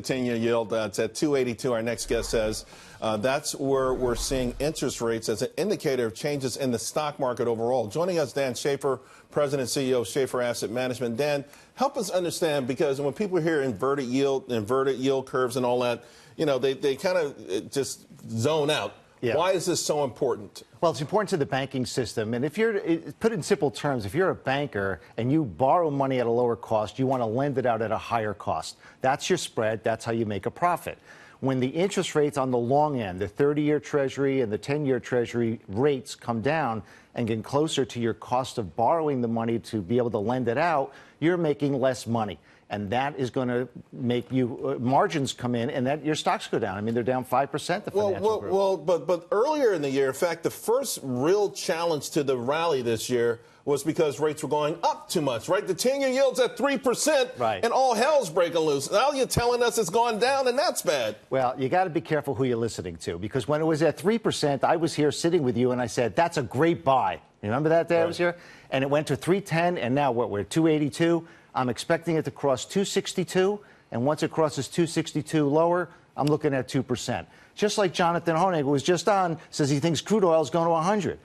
10-year yield, it's at 282. Our next guest says that's where we're seeing interest rates as an indicator of changes in the stock market overall. Joining us, Dan Shaffer, President and CEO of Shaffer Asset Management. Dan, help us understand, because when people hear inverted yield curves and all that, you know, they kind of just zone out. Yeah. Why is this so important? Well, it's important to the banking system. And if you're, put in simple terms, if you're a banker and you borrow money at a lower cost, you want to lend it out at a higher cost. That's your spread. That's how you make a profit. When the interest rates on the long end, the 30-year Treasury and the 10-year Treasury rates come down and get closer to your cost of borrowing the money to be able to lend it out, you're making less money. And that is going to make you margins come in, and that your stocks go down. I mean, they're down 5%. The financial group. But earlier in the year, in fact, the first real challenge to the rally this year was because rates were going up too much, right? The 10-year yield's at 3%, right, and all hell's breaking loose. Now you're telling us it's gone down, and that's bad. Well, you got to be careful who you're listening to, because when it was at 3%, I was here sitting with you, and I said, that's a great buy. You remember that day right. I was here? And it went to 310, and now what, we're at 282. I'm expecting it to cross 262, and once it crosses 262 lower, I'm looking at 2%. Just like Jonathan Hoenig, who was just on, says he thinks crude oil is going to 100.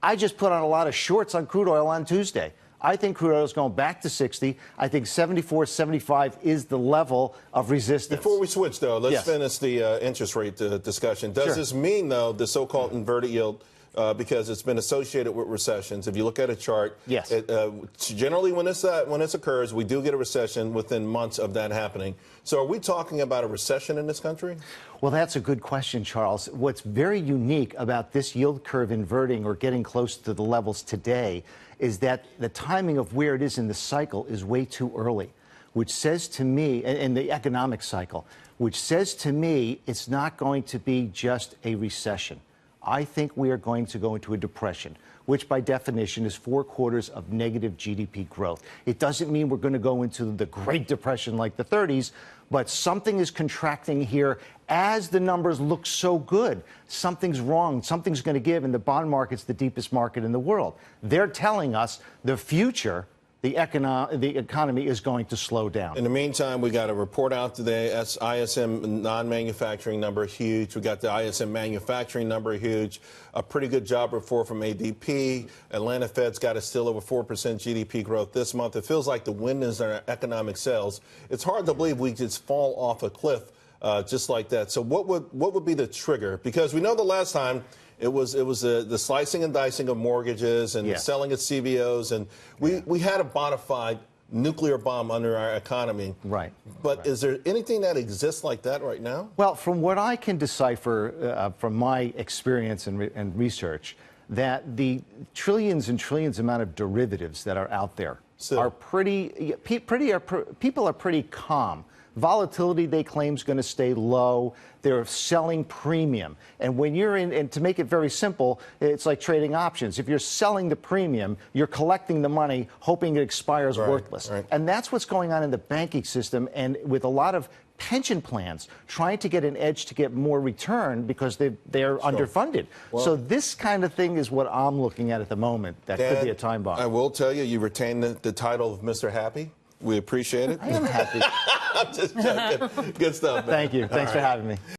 I just put on a lot of shorts on crude oil on Tuesday. I think crude oil is going back to 60. I think 74, 75 is the level of resistance. Before we switch, though, let's finish the interest rate discussion. Does this mean, though, the so-called inverted yield, because it's been associated with recessions? If you look at a chart, yes, generally when this occurs, we do get a recession within months of that happening. So are we talking about a recession in this country? Well, that's a good question, Charles. What's very unique about this yield curve inverting or getting close to the levels today is that the timing of where it is in the cycle is way too early, which says to me, in the economic cycle, which says to me it's not going to be just a recession. I think we are going to go into a depression, which by definition is 4 quarters of negative GDP growth. It doesn't mean we're going to go into the Great Depression like the 30s, but something is contracting here as the numbers look so good. Something's wrong. Something's going to give, and the bond market's the deepest market in the world. They're telling us the future, the economy is going to slow down. In the meantime, we got a report out today. That's ISM non-manufacturing number, huge. We got the ISM manufacturing number, huge. A pretty good job report from ADP. Atlanta Fed's got a still over 4% GDP growth this month. It feels like the wind is in our economic sails. It's hard to believe we just fall off a cliff just like that. So what would be the trigger? Because we know the last time it was the slicing and dicing of mortgages and selling at CBOs, and we had a bona fide nuclear bomb under our economy. Right. But is there anything that exists like that right now? Well, from what I can decipher from my experience and research, that the trillions and trillions amount of derivatives that are out there are people are pretty calm. Volatility, they claim, is going to stay low. They're selling premium. And when you're in, and to make it very simple, it's like trading options. If you're selling the premium, you're collecting the money, hoping it expires worthless. Right. And that's what's going on in the banking system, and with a lot of pension plans trying to get an edge to get more return because they're underfunded. Well, so this kind of thing is what I'm looking at the moment. That could be a time bomb. I will tell you, you retain the title of Mr. Happy. We appreciate it. I am happy. I'm just joking. Good stuff, man. Thank you. Thanks for having me.